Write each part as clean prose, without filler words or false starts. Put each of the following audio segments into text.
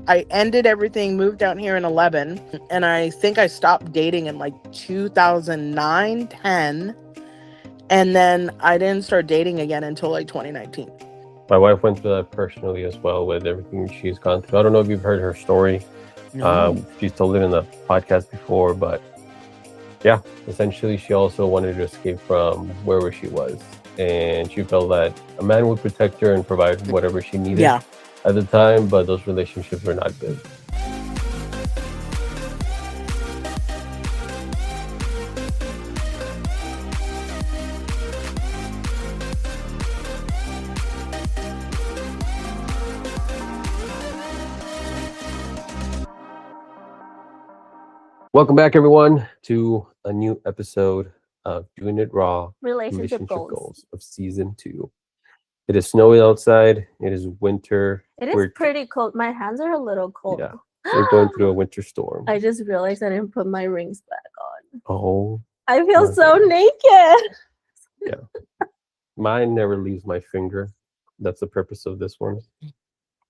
I ended everything, moved down here in 11, and I think I stopped dating in like 2009, 10, and then I didn't start dating again until like 2019. My wife went through that personally as well with everything she's gone through. I don't know if you've heard her story. No. She's told it in the podcast before, but yeah, essentially she also wanted to escape from wherever she was. And she felt that a man would protect her and provide whatever she needed at the time, but those relationships were not good. Welcome back, everyone, to a new episode of Doing It Raw Relationship Goals of Season 2. It is snowy outside. It is winter. It is pretty cold. My hands are a little cold. Yeah, we're going through a winter storm. I just realized I didn't put my rings back on. Oh. I feel so naked. Yeah. Mine never leaves my finger. That's the purpose of this one.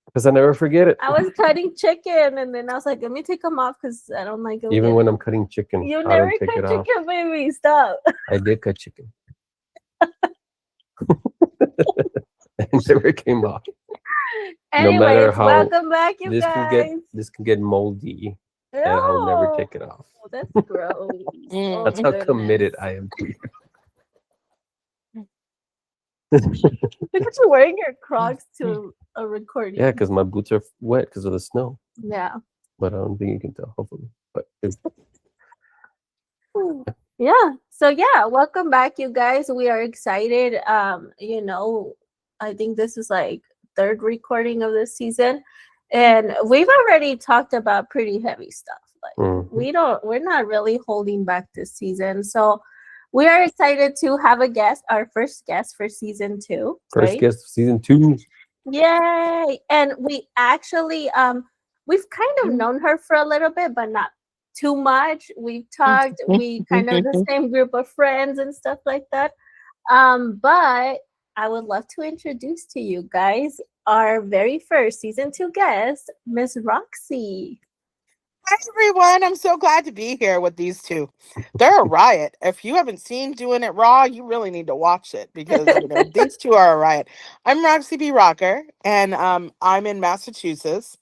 Because I never forget it. I was cutting chicken and then I was like, let me take them off because I don't like them. Even when I'm cutting chicken, you I never don't take cut it chicken, off. baby. Stop. I did cut chicken. It never came off. Anyways, no matter how welcome back, you guys. This can get moldy, and I'll never take it off. That's gross. That's how committed I am to you. Look at you wearing your Crocs to a recording. Yeah, because my boots are wet because of the snow. Yeah. But I don't think you can tell, hopefully. But yeah. So yeah, welcome back, you guys. We are excited. I think this is like third recording of this season. And we've already talked about pretty heavy stuff. Like we're not really holding back this season. So we are excited to have a guest, our first guest for season 2. First guest of season 2. Yay! And we actually we've kind of known her for a little bit, but not too much. We've talked, we kind of the same group of friends and stuff like that. But I would love to introduce to you guys our very first season 2 guest, Miss Roxy. Hi, everyone. I'm so glad to be here with these two. They're a riot. If you haven't seen Doing It Raw, you really need to watch it because these two are a riot. I'm Roxy B Rocker, and I'm in Massachusetts.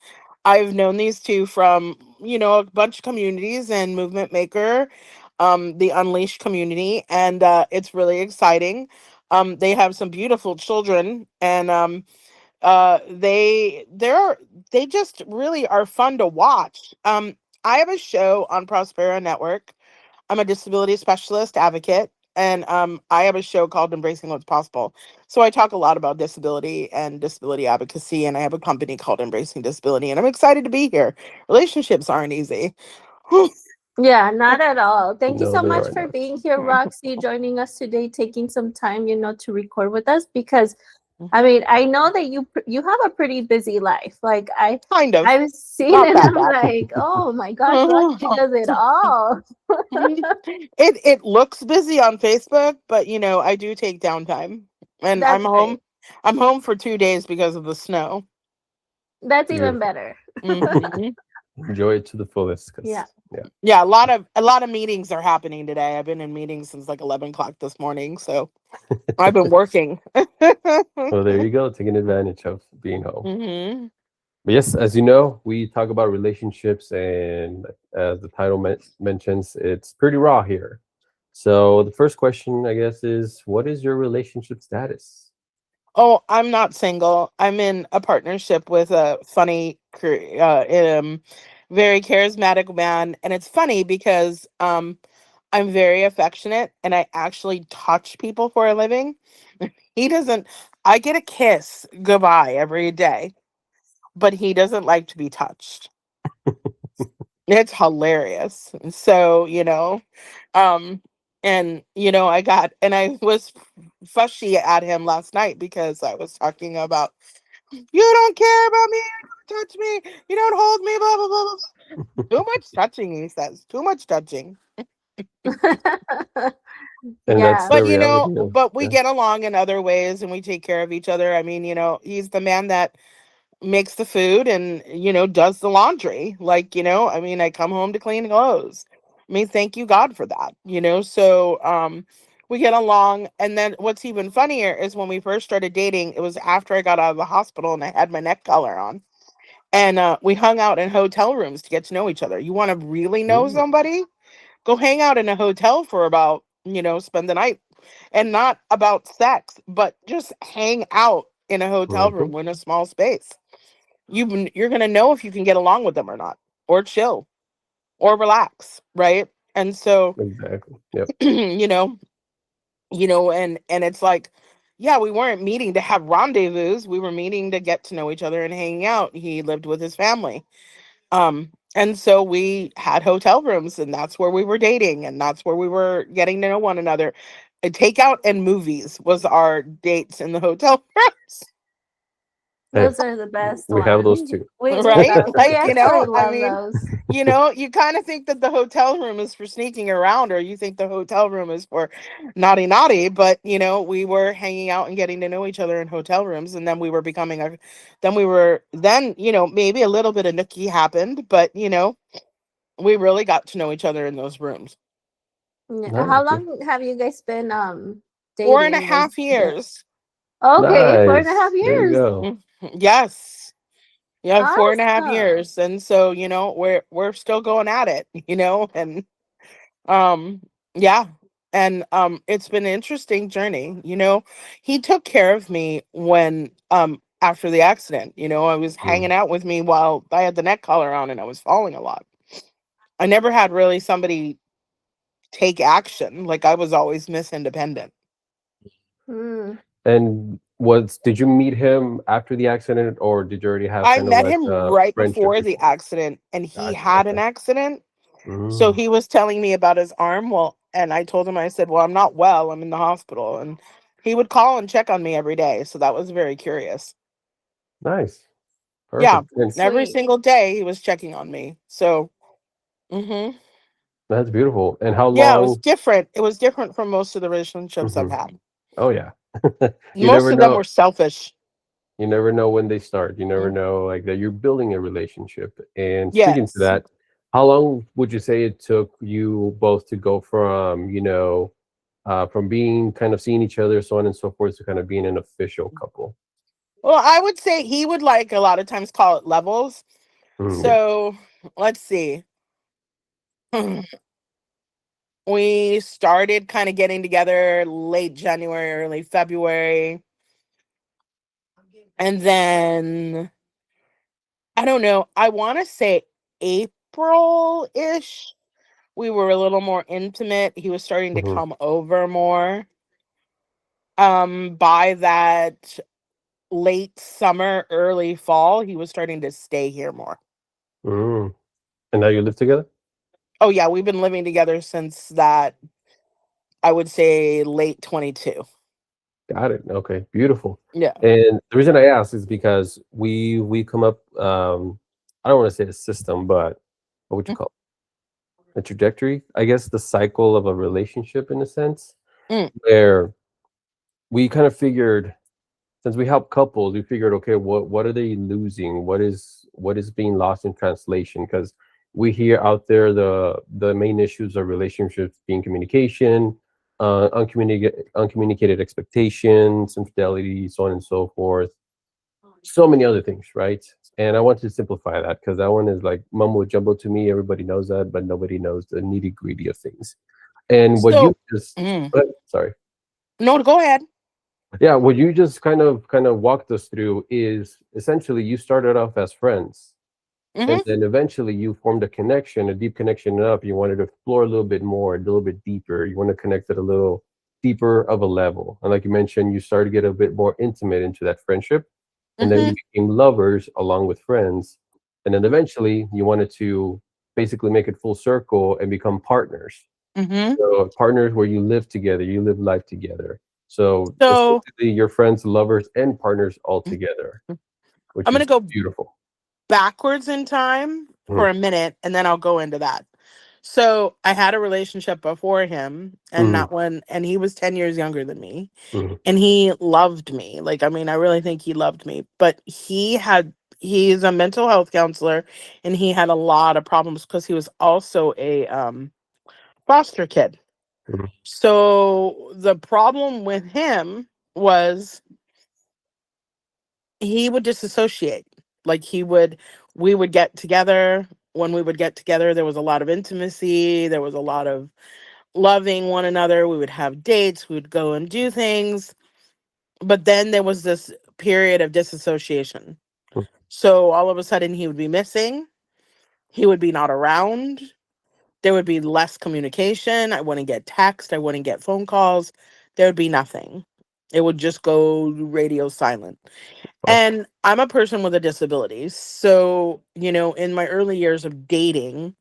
I've known these two from, a bunch of communities and Movement Maker, the Unleashed community, and it's really exciting. They have some beautiful children, and they just really are fun to watch. I have a show on Prospera Network. I'm a disability specialist advocate, and I have a show called Embracing What's Possible. So I talk a lot about disability and disability advocacy, and I have a company called Embracing Disability, and I'm excited to be here. Relationships aren't easy. Yeah, not at all. Thank you No, so they much are for not. being here, Roxy, joining us today, taking some time, to record with us because I mean, I know that you have a pretty busy life. Like Kind of. I've seen Not it. that I'm bad. like, oh my gosh, Roxy does it all. It looks busy on Facebook, but I do take downtime, and That's I'm home. great. I'm home for 2 days because of the snow. That's even better. Mhm. Enjoy it to the fullest. Yeah. Yeah, a lot of meetings are happening today. I've been in meetings since like 11 o'clock this morning, so I've been working. Well, there you go, taking advantage of being home. Mhm. But yes, as you know, we talk about relationships, and as the title mentions, it's pretty raw here. So the first question, I guess, is what is your relationship status? Oh, I'm not single. I'm in a partnership with a funny, very charismatic man, and it's funny because I'm very affectionate, and I actually touch people for a living. He doesn't. I get a kiss goodbye every day, but he doesn't like to be touched. It's hilarious. So, um, and I was fushy at him last night because I was talking about, you don't care about me, you don't touch me, you don't hold me, blah blah blah blah. Too much touching, he says. Too much touching. And that's Yeah. the reality of But we get along in other ways, and we take care of each other. I mean, he's the man that makes the food and, does the laundry. Like, I mean, I come home to clean clothes. I mean, thank you God for that, So we get along. And then what's even funnier is when we first started dating, it was after I got out of the hospital and I had my neck collar on. And we hung out in hotel rooms to get to know each other. You want to really know Mm, somebody? Go hang out in a hotel for about, spend the night, and not about sex, but just hang out in a hotel mhm. room in a small space. You're going to know if you can get along with them or not, or chill, or relax, right? And so, Exactly. Yep. you know, and it's like, yeah, we weren't meeting to have rendezvous. We were meeting to get to know each other and hanging out. He lived with his family. And so we had hotel rooms, and that's where we were dating, and that's where we were getting to know one another. Takeout and movies was our dates in the hotel rooms. Hey, Those are the best we have those ones. too. We Right? love. We Like, actually I love mean, those. you kind of think that the hotel room is for sneaking around, or you think the hotel room is for naughty, naughty. But, we were hanging out and getting to know each other in hotel rooms. And then we were maybe a little bit of nookie happened, but, we really got to know each other in those rooms. Yeah. How Nice. long have you guys been Four and a dating? Was half the years. okay 4.5 Nice. There you years? go. Mhm. Yes. Yeah, 4.5 years. Awesome. And so, we're still going at it, and Um, yeah. And it's been an interesting journey. He took care of me when after the accident. I was Mm. hanging out with me while I had the neck collar on and I was falling a lot. I never had really somebody take action. Like I was always Miss Independent. Hmm. And was did you meet him after the accident, or did you already have I kind of met like him a right friendship before the before? accident and he Gotcha. had an Okay. accident. So Mm, he was telling me about his arm. Well, and I told him, I said, well, I'm not well. I'm in the hospital. And he would call and check on me every day. So that was very curious. nice. Yeah. Perfect. And Every Sweet. single day he was checking on me. So, hmm that's beautiful. And how yeah, it was long? different. It was different from most of the relationships I've Mhm. had. Oh yeah. You Most never of them know. were selfish. You never know when they start. You never Mm. know like that you're building a relationship. And speaking to Yes. that, how long would you say it took you both to go from, from being kind of seeing each other, so on and so forth, to kind of being an official couple? Well, I would say he would like a lot of times call it levels. Mm, yeah. So let's see. We started kind of getting together late January, early February. And then I don't know, I want to say April ish. We were a little more intimate. He was starting to Mhm. come over more. By that late summer, early fall, he was starting to stay here more. Mm. And now you live together? Oh yeah, we've been living together since that I would say late 22. Got it. Okay, beautiful. Yeah. And the reason I ask is because we come up, I don't want to say a system, but what would you call it? A trajectory? I guess the cycle of a relationship in a sense, Mm, where we kind of figured, since we help couples, we figured, okay, what are they losing? What is being lost in translation? Because we hear out there the main issues of relationships being communication, uncommunicated expectations, infidelity, so on and so forth. So many other things, right? And I want to simplify that because that one is like mumbo jumbo to me. Everybody knows that, but nobody knows the nitty gritty of things. And what you so just, mm, sorry. no, go ahead. Yeah, what you just kind of walked us through is essentially you started off as friends, and Hmm. then eventually you formed a connection, a deep connection enough. You wanted to explore a little bit more, a little bit deeper. You want to connect at a little deeper of a level. And like you mentioned, you started to get a bit more intimate into that friendship, and then you Hmm. became lovers along with friends. And then eventually you wanted to basically make it full circle and become partners. Hmm. So partners where you live together, you live life together. So So essentially, your friends, lovers, and partners all together, which I'm is gonna go beautiful. backwards in time Mhm, for a minute and then I'll go into that. So I had a relationship before him and mhm, not when and he was 10 years younger than me mhm, and he loved me. Like I mean I really think he loved me, but he's a mental health counselor, and he had a lot of problems because he was also a foster kid. Mhm. So the problem with him was he would disassociate. Like we would get together. When we would get together, there was a lot of intimacy. There was a lot of loving one another. We would have dates. We would go and do things. But then there was this period of disassociation. So all of a sudden he would be missing. He would be not around. There would be less communication. I wouldn't get text. I wouldn't get phone calls. There would be nothing. It would just go radio silent. Wow. And I'm a person with a disability. So, in my early years of dating,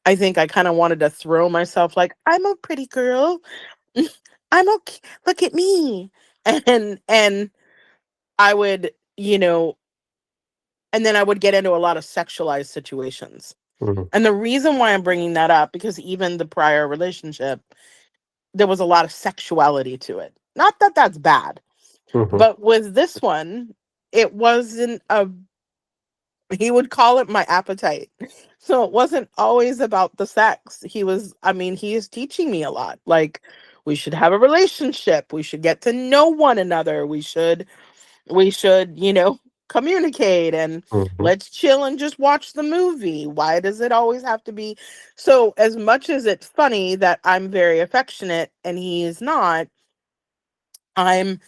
I think I kind of wanted to throw myself like, I'm a pretty girl. I'm okay. Look at me. And I would, and then I would get into a lot of sexualized situations. Mhm. And the reason why I'm bringing that up, because even the prior relationship, there was a lot of sexuality to it. Not that that's bad, Mhm. but with this one, it wasn't he would call it my appetite. So it wasn't always about the sex. He is teaching me a lot. Like, we should have a relationship. We should get to know one another. We should, communicate, and Mhm. let's chill and just watch the movie. Why does it always have to be? So, as much as it's funny that I'm very affectionate and he is not, I'm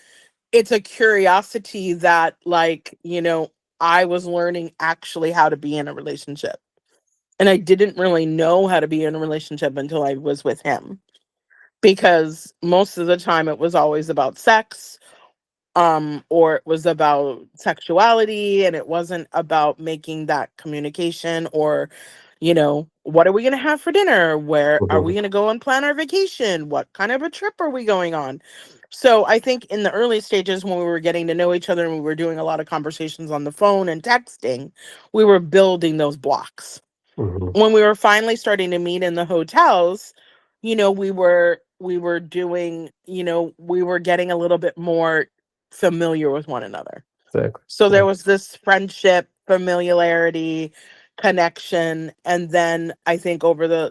it's a curiosity that, like, I was learning actually how to be in a relationship. And I didn't really know how to be in a relationship until I was with him, because most of the time it was always about sex, or it was about sexuality, and it wasn't about making that communication, or what are we going to have for dinner, where are we Mhm. going to go and plan our vacation, what kind of a trip are we going on. So I think in the early stages, when we were getting to know each other and we were doing a lot of conversations on the phone and texting, we were building those blocks. Mhm. When we were finally starting to meet in the hotels, we were doing, we were getting a little bit more familiar with one another. Exactly. So Yeah. there was this friendship, familiarity, connection, and then I think over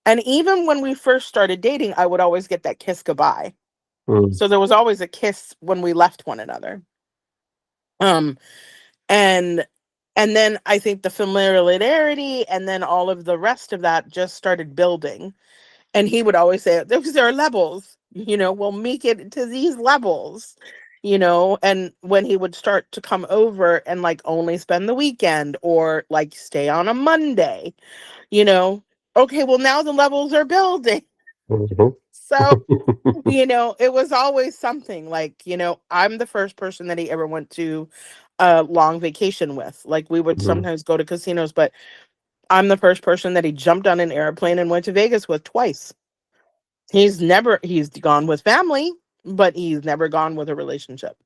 and even when we first started dating, I would always get that kiss goodbye. Mm. So there was always a kiss when we left one another. Um and and then I think the familiarity and then all of the rest of that just started building. And he would always say, there are levels, we'll make it to these levels, and when he would start to come over and like only spend the weekend or like stay on a Monday, you know, okay, well, now the levels are building. Mhm. So, it was always something like, I'm the first person that he ever went to a long vacation with. Like, we would Mhm. sometimes go to casinos, but I'm the first person that he jumped on an airplane and went to Vegas with twice. He's gone with family, but he's never gone with a relationship.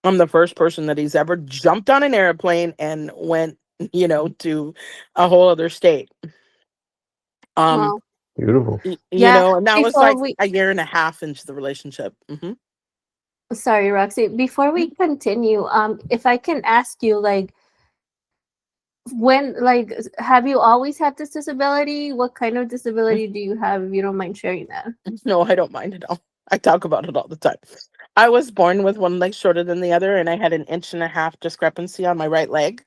I'm the first person that he's ever jumped on an airplane and went, to a whole other state. Um, Wow. Beautiful. Yeah. and that was Before like we, a year and a half into the relationship. sorry, Roxy, before we continue, if I can ask you, like, have you always had this disability? What kind of disability do you have, if you don't mind sharing that? No, I don't mind at all. I talk about it all the time. I was born with one leg shorter than the other, and I had an inch and a half discrepancy on my right leg.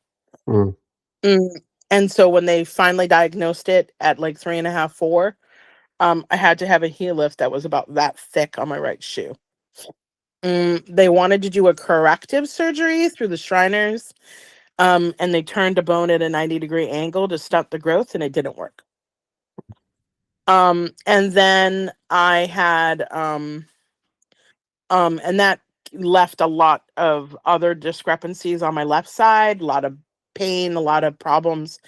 Mm. Mm, And so when they finally diagnosed it at like 3.5, 4, I had to have a heel lift that was about that thick on my right shoe. They wanted to do a corrective surgery through the Shriners, and they turned a bone at a 90-degree angle to stunt the growth, and it didn't work. And then I had, and that left a lot of other discrepancies on my left side, a lot of pain, a lot of problems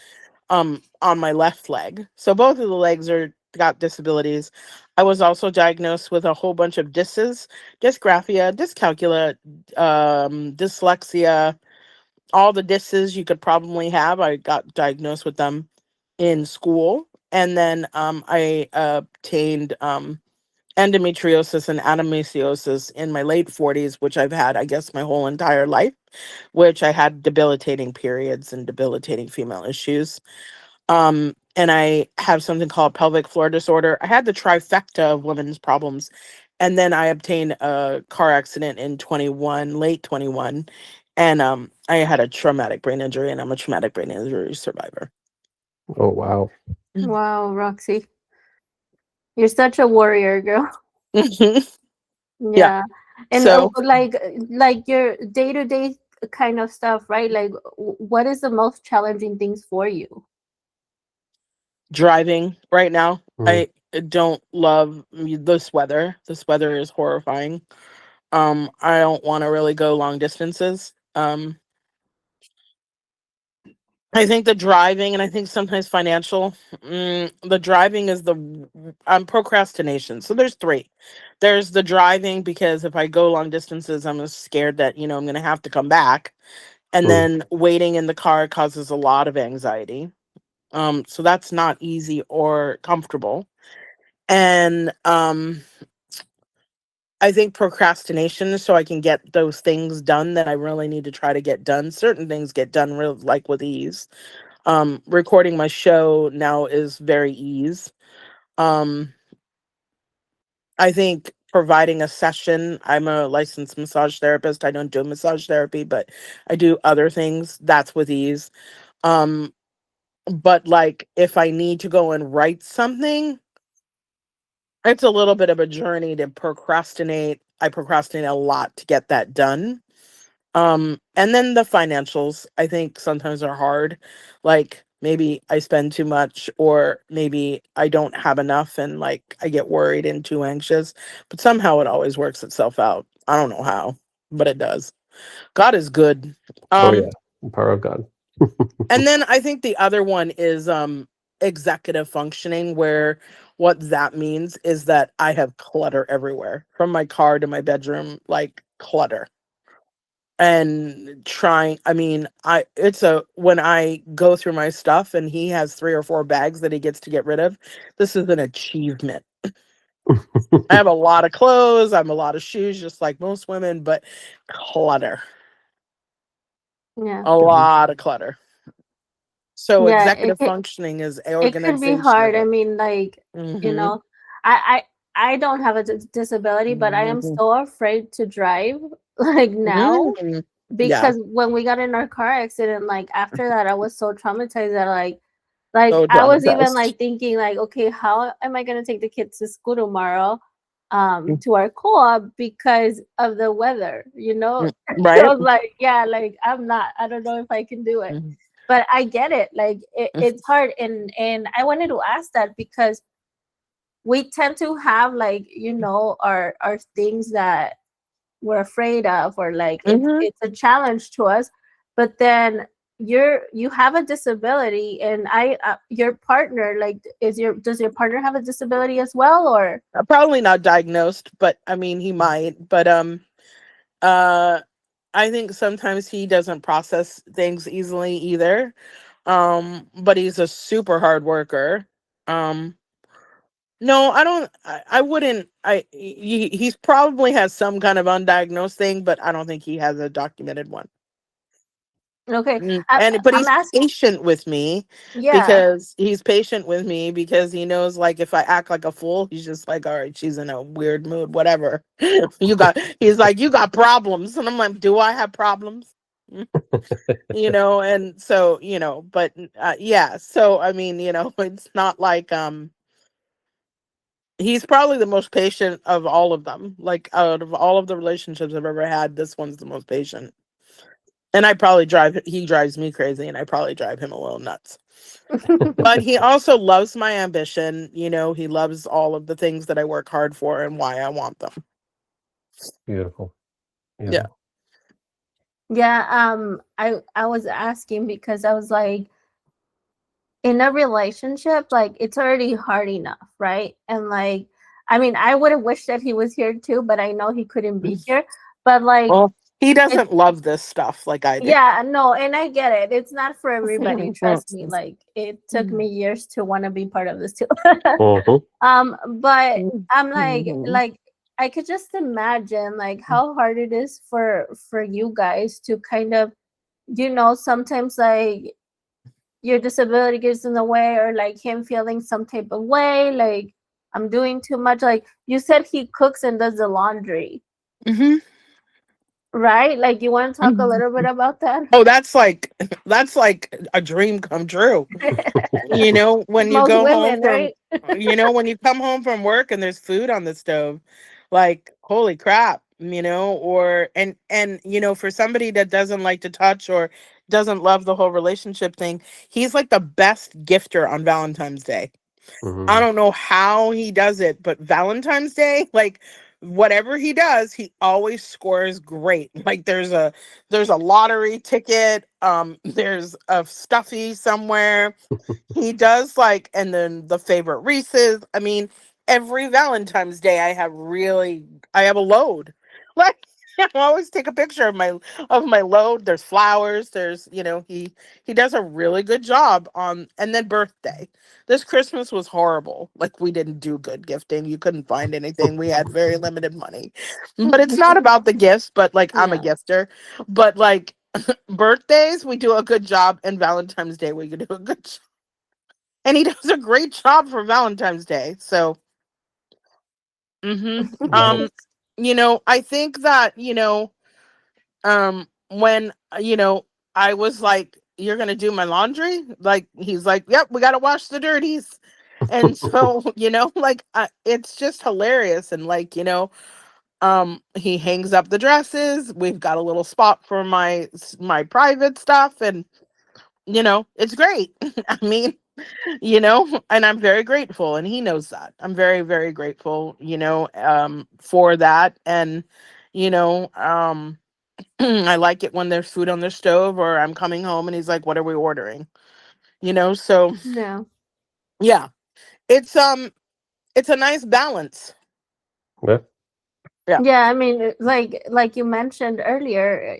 on my left leg. So both of the legs are got disabilities. I was also diagnosed with a whole bunch of dysgraphia, dyscalculia, dyslexia, all the dys's you could probably have. I got diagnosed with them in school. And then I obtained endometriosis and adenomyosis in my late 40s, which I've had, I guess, my whole entire life, which I had debilitating periods and debilitating female issues. And I have something called pelvic floor disorder. I had the trifecta of women's problems. And then I obtained a car accident in 21, late 21. And I had a traumatic brain injury, and I'm a traumatic brain injury survivor. Oh wow. Wow, Roxy, you're such a warrior, girl. Yeah. Yeah, and So like your day to day kind of stuff, right? Like, what is the most challenging things for you? driving right now, Mm. I don't love this weather. This weather is horrifying. I don't want to really go long distances. I think the driving, and I think sometimes financial. The driving is the procrastination. So there's three. There's the driving, because if I go long distances, I'm scared that I'm going to have to come back, and Mm. then waiting in the car causes a lot of anxiety. So that's not easy or comfortable. And I think procrastination, so I can get those things done that I really need to try to get done. Certain things get done real like with ease. Recording my show now is very ease. Um, I think providing a session. I'm a licensed massage therapist. I don't do massage therapy, but I do other things. That's with ease. Um, but like if I need to go and write something, it's a little bit of a journey to procrastinate. I procrastinate a lot to get that done. And then the financials, I think sometimes are hard. Like maybe I spend too much, or maybe I don't have enough, and like I get worried and too anxious, but somehow it always works itself out. I don't know how, but it does. God is good. Oh Um, yeah. The power of God. and then I think the other one is executive functioning, where what that means is that I have clutter everywhere, from my car to my bedroom, like clutter. And trying, I mean, I it's a when I go through my stuff and he has 3 or 4 bags that he gets to get rid of, this is an achievement. I have a lot of clothes, I have a lot of shoes, just like most women, but clutter, Yeah, a lot of clutter. So yeah, executive functioning is it could be organization of hard. I it. mean, like, you Mm-hmm. know, I don't have a disability, but I am Mm-hmm. so afraid to drive like now, Mm-hmm. Yeah. because when we got in our car accident, like after that, I was so traumatized that like So I was even traumatized. like thinking like, okay, how am I gonna take the kids to school tomorrow, Mm, to our co-op because of the weather, you know? mm, I right. was like, yeah, like I don't know if I can do it. Mm-hmm. But I get it. Like it's hard, and I wanted to ask that because we tend to have, like, our things that we're afraid of, or like Mm-hmm. it's a challenge to us. But then you have a disability, and your partner, like, does your partner have a disability as well, or? Probably not diagnosed, but I mean he might. But uh I think sometimes he doesn't process things easily either. But he's a super hard worker. Um, no, I don't. I wouldn't. He's probably has some kind of undiagnosed thing, but I don't think he has a documented one. Okay, And but I'm he's asking. patient with me, Yeah. because he knows, like, if I act like a fool, he's just like, all right, she's in a weird mood, whatever. He's like, you got problems, and I'm like, do I have problems? And so, but yeah, so I mean, it's not like he's probably the most patient of all of them. Like, out of all of the relationships I've ever had, this one's the most patient. And he drives me crazy, and I probably drive him a little nuts. But he also loves my ambition. He loves all of the things that I work hard for and why I want them. Beautiful. Yeah. Beautiful. Yeah, I was asking because I was like, in a relationship, like, it's already hard enough, right? And like, I mean, I would have wished that he was here too, but I know he couldn't be here. But like, Well. He It, doesn't love this stuff like I do. yeah, no, and I get it. It's not for everybody. Trust me. Like it took me Mhm. years to want to be part of this too. Mhm. But I'm like I could just imagine like how hard it is for you guys to kind of, sometimes like your disability gets in the way, or like him feeling some type of way, like I'm doing too much. Like you said, he cooks and does the laundry, Mhm. right? Like you want to talk a little bit about that? Oh, that's like a dream come true. When you Most go home women, from right? when you come home from work and there's food on the stove, like holy crap, or and for somebody that doesn't like to touch or doesn't love the whole relationship thing, he's like the best gifter on Valentine's Day. I Mhm. don't know how he does it, but Valentine's Day, like whatever he does, he always scores great. Like there's a lottery ticket, there's a stuffy somewhere. He does like, and then the favorite Reese's. I mean, every Valentine's Day I have a load. Like I always take a picture of my load. There's flowers. There's he does a really good job on. And then birthday. This Christmas was horrible. Like we didn't do good gifting. You couldn't find anything. We had very limited money. But it's not about the gifts. But like I'm a Yeah. gifter. But like birthdays, we do a good job, and Valentine's Day we do a good job, and he does a great job for Valentine's Day. So, hmm um, Nice. I think that when I was like, "You're gonna do my laundry," like he's like, "Yep, we gotta wash the dirties," and so like it's just hilarious, and like he hangs up the dresses. We've got a little spot for my private stuff, and it's great. I mean, and I'm very grateful, and he knows that. I'm very, very grateful, for that. And you know I like it when there's food on the stove, or I'm coming home and he's like, what are we ordering? So Yeah. yeah, it's it's a nice balance. Yeah. Yeah. Yeah, I mean, like you mentioned earlier,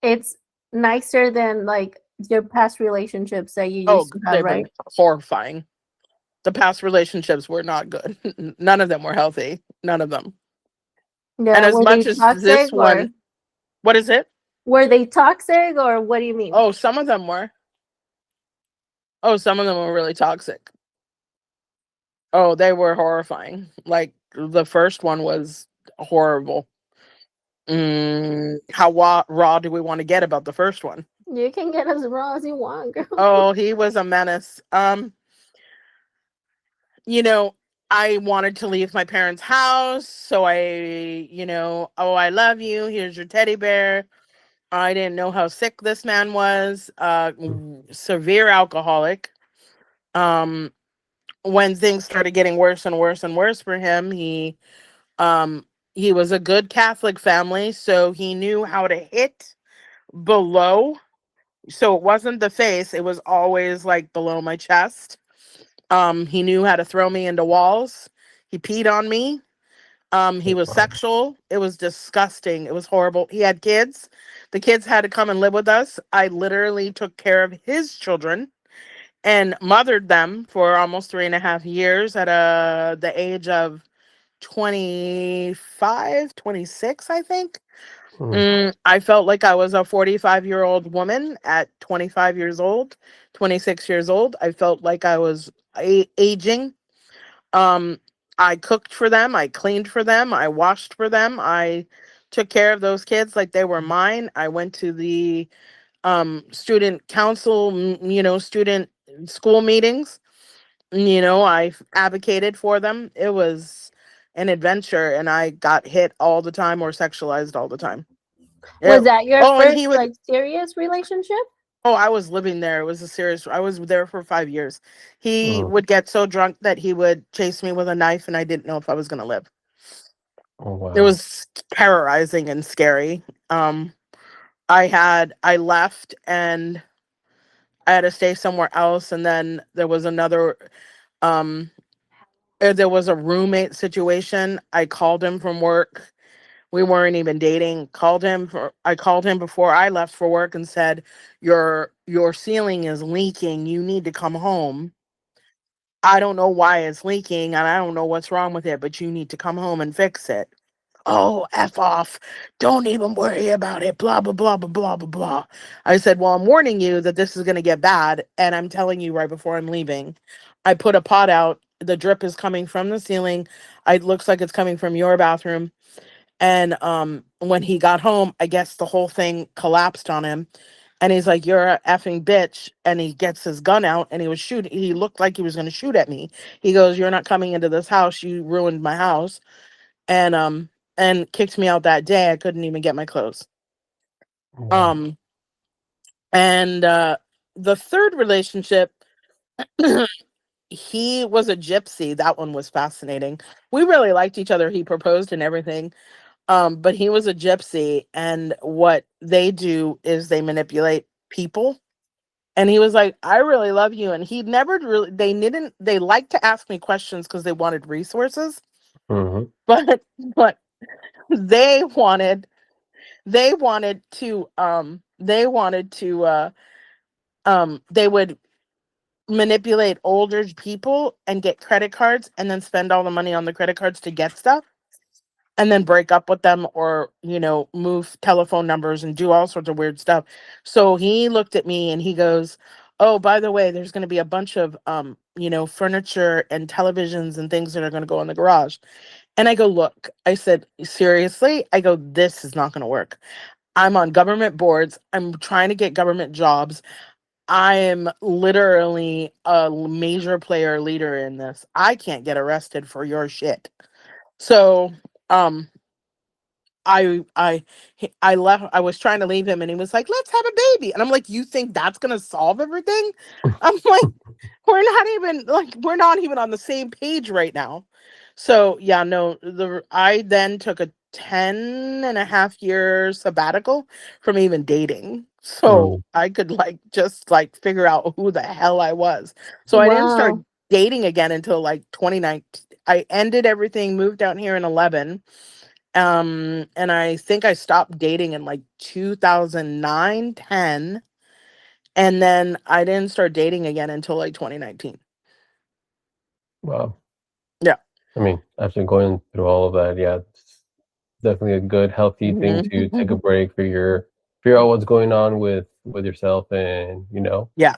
it's nicer than like your past relationships that you Oh, used to have, they've been right? horrifying. The past relationships were not good. None of them were healthy, none of them. And Yeah, as were they much as this toxic, or one, what is it? what do you mean? Oh, some of them were. Oh, some of them were really toxic. Oh, they were horrifying. Like the first one was horrible. How raw do we want to get about the first one? You can get as raw as you want, girl. Oh, he was a menace. You know, I wanted to leave my parents' house, so oh, I love you. Here's your teddy bear. I didn't know how sick this man was. Severe alcoholic. Um, when things started getting worse and worse and worse for him, um he was a good Catholic family, so he knew how to hit below. So it wasn't the face, it was always like below my chest. He knew how to throw me into walls. He peed on me. He was Wow. sexual. It was disgusting. It was horrible. He had kids. The kids had to come and live with us. I literally took care of his children and mothered them for almost 3.5 years at the age of 25, 26, I think. Mhm. I felt like I was a 45-year-old woman at 25 years old, 26 years old. I felt like I was aging. Um, I cooked for them, I cleaned for them, I washed for them. I took care of those kids like they were mine. I went to the student council, student school meetings. I advocated for them. It was an adventure, and I got hit all the time or sexualized all the time. Was Yeah. that your Oh, and first he would. like serious relationship? Oh, I was living there. It was a serious. I was there for 5 years. He Mhm. would get so drunk that he would chase me with a knife, and I didn't know if I was going to live. Oh It wow. was terrorizing and scary. Um, I left, and I had to stay somewhere else, and then there was another. Um, there was a roommate situation. I called him from work We weren't even dating. I called him before I left for work and said, your ceiling is leaking. You need to come home. I don't know why it's leaking and I don't know what's wrong with it, but you need to come home and fix it. Oh, F off. Don't even worry about it. Blah, blah, blah, blah, blah, blah, blah. I said, well, I'm warning you that this is going to get bad. And I'm telling you right before I'm leaving. I put a pot out. The drip is coming from the ceiling. It looks like it's coming from your bathroom. And when he got home, I guess the whole thing collapsed on him. And he's like, "You're a effing bitch." And he gets his gun out and he was shooting. He looked like he was going to shoot at me. He goes, "You're not coming into this house. You ruined my house." And kicked me out that day. I couldn't even get my clothes. Wow. Um and the third relationship, he was a gypsy. That one was fascinating. We really liked each other. He proposed and everything. But he was a gypsy, and what they do is they manipulate people. And he was like, "I really love you." And he never really, they liked to ask me questions because they wanted resources, Hmm. but but they wanted they wanted to they would manipulate older people and get credit cards and then spend all the money on the credit cards to get stuff and then break up with them, or move telephone numbers and do all sorts of weird stuff. So he looked at me and he goes, "Oh, by the way, there's going to be a bunch of furniture and televisions and things that are going to go in the garage." And I go, "Look," I said, "seriously?" I go, "This is not going to work. I'm on government boards. I'm trying to get government jobs. I am literally a major player leader in this. I can't get arrested for your shit." So, um, I left. I was trying to leave him, and he was like, "Let's have a baby," and I'm like, "You think that's gonna solve everything?" I'm like, we're not even on the same page right now. So yeah, no, I then took a 10.5 year sabbatical from even dating. So Mm. I could just figure out who the hell I was. So I didn't start Wow. dating again until 2019. I ended everything, moved down here in 11. And I think I stopped dating in 2009, 10, and then I didn't start dating again until 2019. Wow. Yeah. I mean, after going through all of that, yeah, it's definitely a good, healthy thing to take a Mhm. break figure out what's going on with yourself, and Yeah,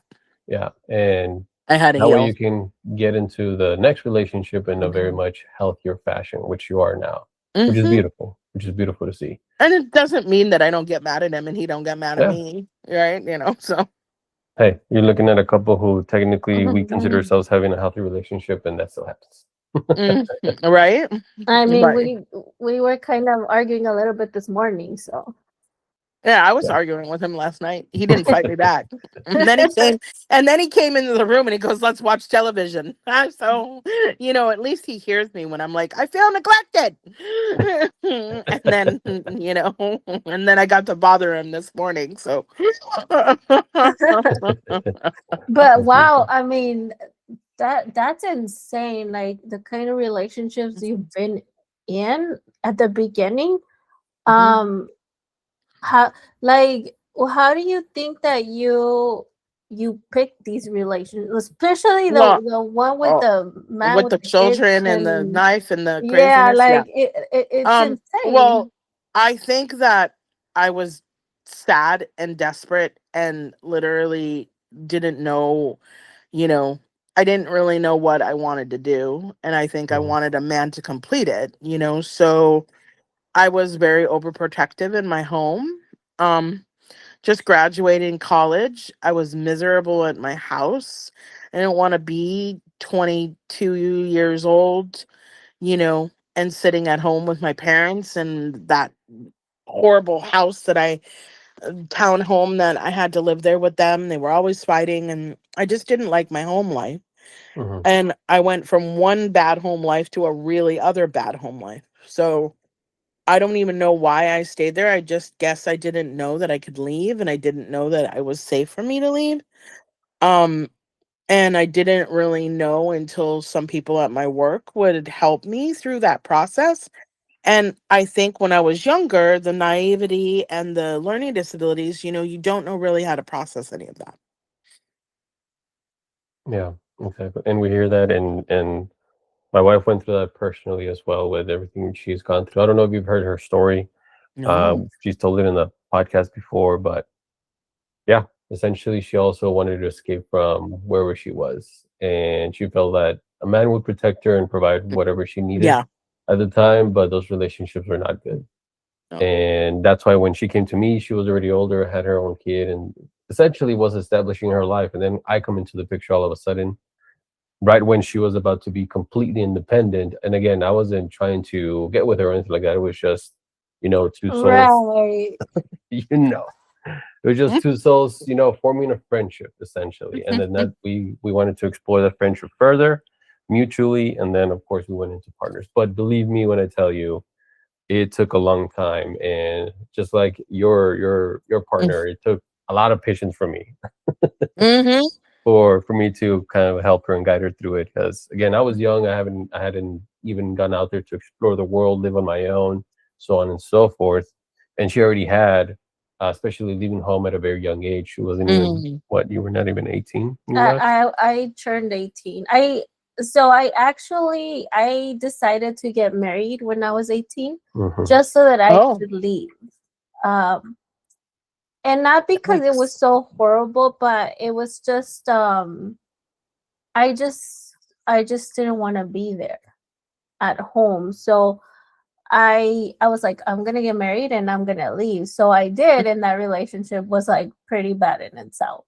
yeah, and I had to that way heal. you can get into the next relationship in a very Mhm. much healthier fashion, which you are now, Mhm. which is beautiful to see. And it doesn't mean that I don't get mad at him and he don't get mad at Yeah. me, right? So. Hey, you're looking at a couple who technically we consider Mhm. ourselves having a healthy relationship, and that still happens. Mhm. Right? I mean, Right. we were kind of arguing a little bit this morning, so. Yeah, I was Yeah. arguing with him last night. He didn't fight me back. And then he came into the room and he goes, "Let's watch television." So, at least he hears me when I'm like, "I feel neglected." And then, and then I got to bother him this morning. So, But That's wow, beautiful. I mean, that's insane. Like the kind of relationships you've been in at the beginning. Mhm. Um, how how do you think that you pick these relations, especially Well, the one with oh, the man with with the the kids children and the and knife and the yeah, craziness. Yeah. like it's Well, insane. I think that I was sad and desperate and literally didn't know, you know, I didn't really know what I wanted to do. And I think I Mhm. wanted a man to complete it. So I was very overprotective in my home. Um, just graduating college, I was miserable at my house. I didn't want to be 22 years old, and sitting at home with my parents and that horrible house town home that I had to live there with them. They were always fighting, and I just didn't like my home life. Mhm. And I went from one bad home life to a really other bad home life. So I don't even know why I stayed there. I just guess I didn't know that I could leave, and I didn't know that I was safe for me to leave. Um, and I didn't really know until some people at my work would help me through that process. And I think when I was younger, the naivety and the learning disabilities, you don't know really how to process any of that. Yeah, exactly. And we hear that, and my wife went through that personally as well with everything she's gone through. I don't know if you've heard her story. No. She's told it in the podcast before, but yeah, essentially, she also wanted to escape from wherever she was, and she felt that a man would protect her and provide whatever she needed Yeah. at the time, but those relationships were not good. No. And that's why when she came to me, she was already older, had her own kid, and essentially was establishing her life. And then I come into the picture all of a sudden, right when she was about to be completely independent. And again, I wasn't trying to get with her or anything like that. It was just, two souls, Right. you know, it was just two souls, forming a friendship essentially. And then that we wanted to explore that friendship further mutually. And then of course we went into partners. But believe me when I tell you, it took a long time. And just like your partner, it took a lot of patience from me Mm-hmm. for me to kind of help her and guide her through it. Because again, I was young. I hadn't even gone out there to explore the world, live on my own, so on and so forth. And she already had, especially leaving home at a very young age. She wasn't even Mm-hmm. what, you were not even 18 when you left. I turned 18. I decided to get married when I was 18 Hmm. just so that I Oh, could leave. Um and not that because it was makes. so horrible, but it was just I just I just didn't want to be there at home. So I was like, I'm gonna get married and I'm gonna leave. So I did, and that relationship was like pretty bad in itself.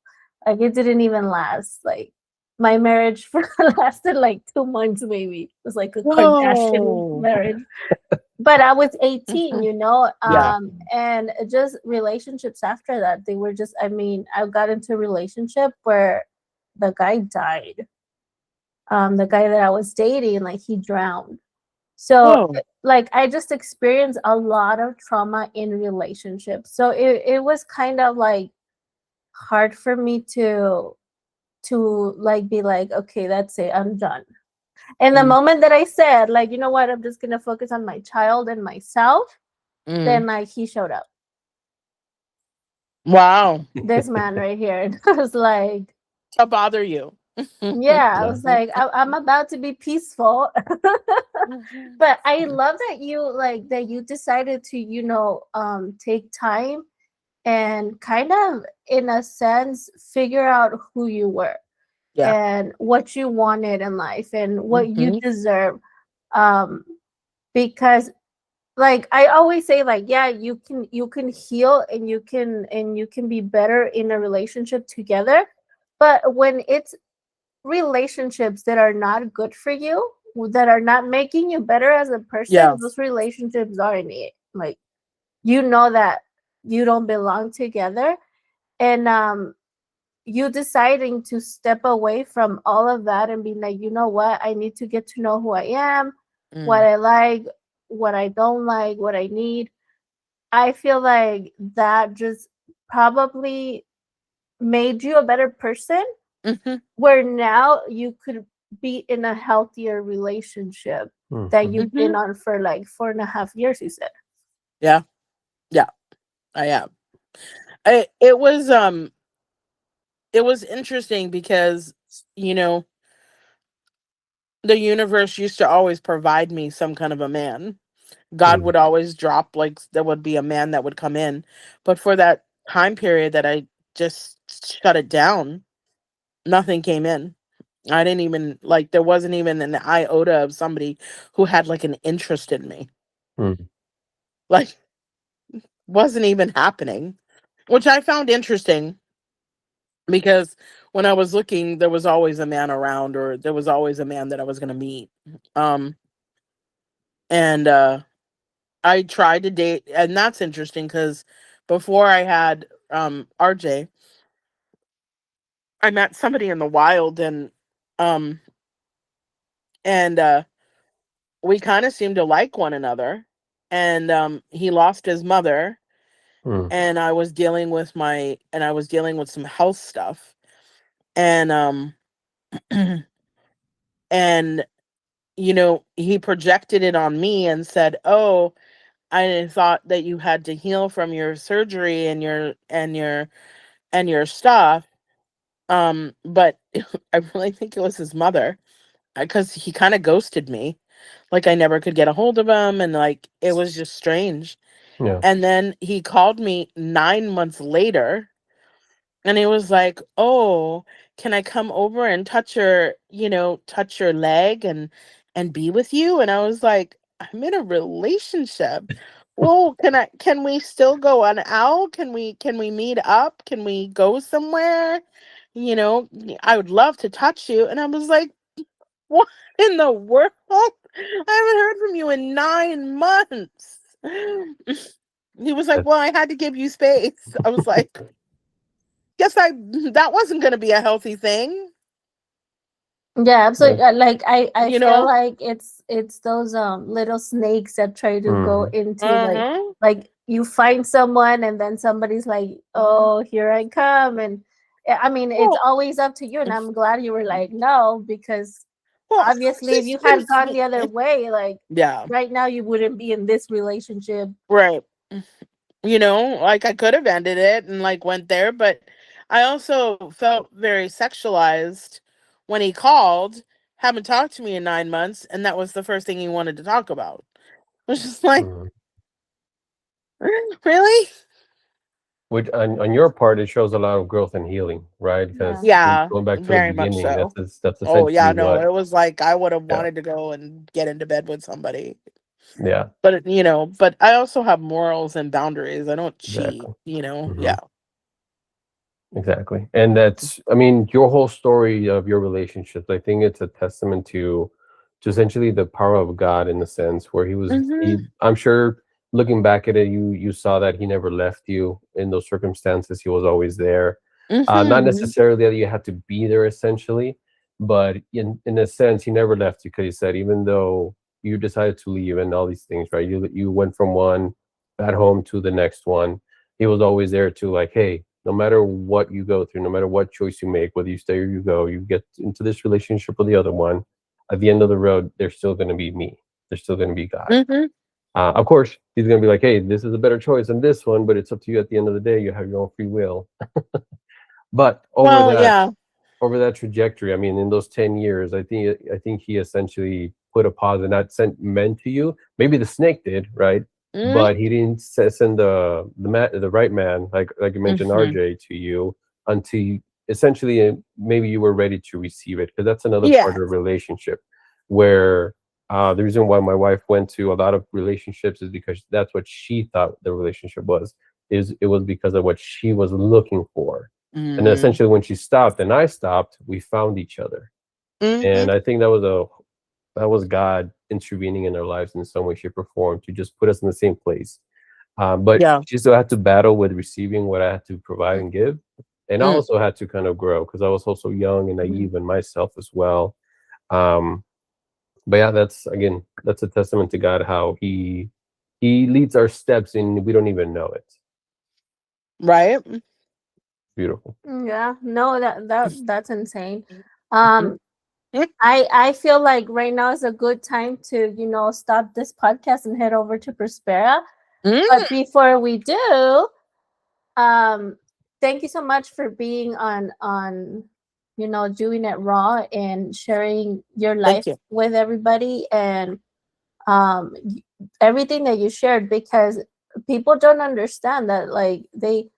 Like it didn't even last. Like my marriage for lasted like 2 months, maybe. It was like a Kardashian Whoa. marriage. But I was 18, Yeah. and just relationships after that, they were just, I mean, I got into a relationship where the guy died. The guy that I was dating, like he drowned. So Whoa. like I just experienced a lot of trauma in relationships. So it was kind of like hard for me to like be like, okay, that's it, I'm done. And the Mm. moment that I said, like, you know what, I'm just gonna focus on my child and myself, Mm. then like he showed up. Wow. This man right here. And I was like, To bother you. yeah, I was like, I'm about to be peaceful. But I love that you decided to, take time and kind of in a sense figure out who you were Yeah. and what you wanted in life and what you Hmm. deserve. Um, because like I always say, like, yeah, you can heal and you can be better in a relationship together. But when it's relationships that are not good for you, that are not making you better as a person, those Yes. relationships aren't it. Like, you know that you don't belong together. And you deciding to step away from all of that and be like, you know what, I need to get to know who I am, what Mm. I like, what I don't like, what I need. I feel like that just probably made you a better person, Hmm. where now you could be in a healthier relationship that Hmm. you've been Hmm. on for like 4.5 years, you said. Yeah. Yeah. I am. It was interesting because you know the universe used to always provide me some kind of a man. God Hmm. would always drop, like, there would be a man that would come in. But for that time period that I just shut it down, nothing came in. I didn't even, like, there wasn't even an iota of somebody who had like an interest in me. Hmm. Like, wasn't even happening, which I found interesting because when I was looking, there was always a man around, or there was always a man that I was going to meet. Um, and I tried to date, and that's interesting because before I had RJ, I met somebody in the wild, um and we kind of seemed to like one another. And he lost his mother, Hmm. and I was dealing with some health stuff. And and he projected it on me and said, "Oh, I thought that you had to heal from your surgery and your stuff." But I really think it was his mother, because he kind of ghosted me. Like, I never could get a hold of him, and like it was just strange. Yeah. And then he called me 9 months later, and he was like, "Oh, can I come over and touch your leg and be with you?" And I was like, "I'm in a relationship. Well, can we still go on out? Can we meet up? Can we go somewhere? I would love to touch you." And I was like, "What in the world? I haven't heard from you in 9 months." He was like, That's "Well, I had to give you space." I was like, guess that wasn't gonna be a healthy thing, Yeah, absolutely. that's I you feel know? like it's those little snakes that try to go mhm. into, Uh-huh. like you find someone and then somebody's like, "Oh, here I come." And I mean, it's Well, always up to you, and I'm glad you were like, "No," because well, obviously if you had since gone the other way, like yeah, right now you wouldn't be in this relationship. right. Like, I could have ended it and like went there, but I also felt very sexualized when he called, haven't talked to me in 9 months, and that was the first thing he wanted to talk about. I was just like, Mhm. really? Which on your part, it shows a lot of growth and healing, right? Yeah. Because Yeah, going back to the very much beginning, so. that's Oh yeah, essentially no, what. it was like I would have Yeah, wanted to go and get into bed with somebody. yeah, But I also have morals and boundaries. I don't cheat, exactly. Yeah. Hmm. Exactly. And that's, I mean, your whole story of your relationships, I think it's a testament to essentially the power of God, in the sense where he, Mhm. I'm sure, looking back at it, you saw that he never left you in those circumstances. He was always there. Not Mhm. necessarily that you had to be there essentially, but in a sense, he never left you, because he said, even though you decided to leave and all these things, right? You went from one bad home to the next one. He was always there to, like, hey, no matter what you go through, no matter what choice you make, whether you stay or you go, you get into this relationship or the other one, at the end of the road, there's still going to be me. There's still going to be God. Mhm. Of course, he's going to be like, hey, this is a better choice than this one, but it's up to you at the end of the day. You have your own free will. But Well, yeah. over that trajectory, I mean, in those 10 years, I think he essentially put a pause, and that sent men to you. Maybe the snake did, right? Mhm. But he didn't send the right man, like you mentioned, Mhm. RJ, to you until essentially, maybe you were ready to receive it, because that's another part Yeah. of a relationship where, the reason why my wife went to a lot of relationships is because that's what she thought the relationship was. Is It was because of what she was looking for, and then Mhm. essentially, when she stopped and I stopped, we found each other. Mhm. And I think that was God intervening in our lives in some way, shape, or form, to just put us in the same place. But Yeah. she still had to battle with receiving what I had to provide and give. And I Mm. also had to kind of grow, because I was also young and Mhm. naive in myself as well. Um, but yeah, that's a testament to God, how He leads our steps and we don't even know it. Right? Beautiful. Yeah, no, that's insane. Mhm. Um, I feel like right now is a good time to, stop this podcast and head over to Prospera. But Mm. before we do, um, thank you so much for being on doing it raw and sharing your life Thank you. with everybody, and um everything that you shared, because people don't understand that, like, they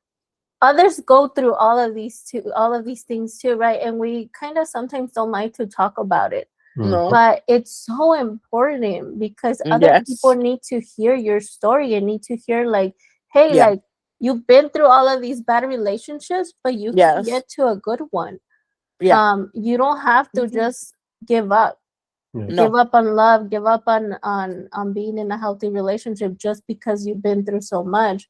others go through all of these things too, right? And we kind of sometimes don't like to talk about it, Mhm. No. but it's so important because other people Yes. need to hear your story and need to hear, like, hey, Yeah. like, you've been through all of these bad relationships, but you can Yes. get to a good one. Yeah. You don't have to Mhm. just give up Yeah. give No. up on love, give up on being in a healthy relationship just because you've been through so much.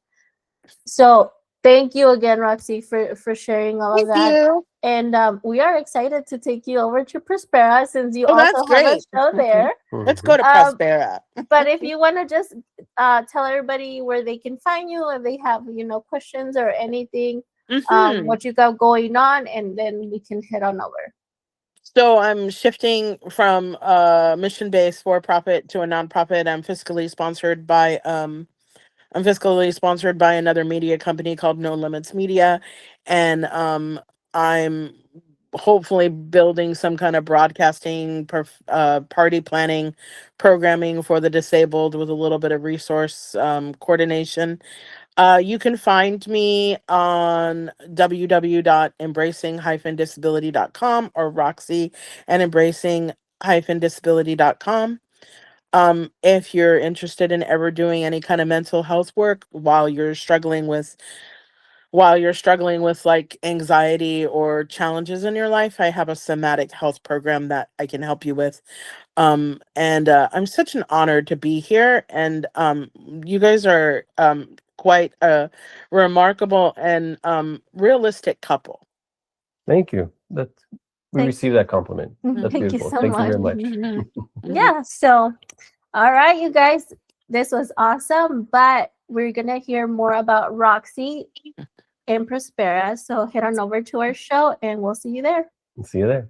So thank you again, Roxy, for sharing all of Thank that. you. And we are excited to take you over to Prospera since you Oh, that's also have a great. show there. Let's go Mhm. to Um, Prospera. but if you want to just tell everybody where they can find you, if they have questions or anything, Mhm. what you got going on, and then we can head on over. So I'm shifting from mission-based for-profit to a nonprofit. I'm fiscally sponsored by another media company called No Limits Media, and I'm hopefully building some kind of broadcasting, party planning, programming for the disabled with a little bit of resource coordination. You can find me on www.embracing-disability.com or Roxy and embracing-disability.com. If you're interested in ever doing any kind of mental health work while you're struggling with like anxiety or challenges in your life, I have a somatic health program that I can help you with. And I'm such an honor to be here, and you guys are quite a remarkable and realistic couple. Thank you. We Thank, received that compliment. That's thank you beautiful. so Thank you much. very much. Yeah. So, all right, you guys, this was awesome. But we're gonna hear more about Roxy and Prospera. So head on over to our show, and we'll see you there. See you there.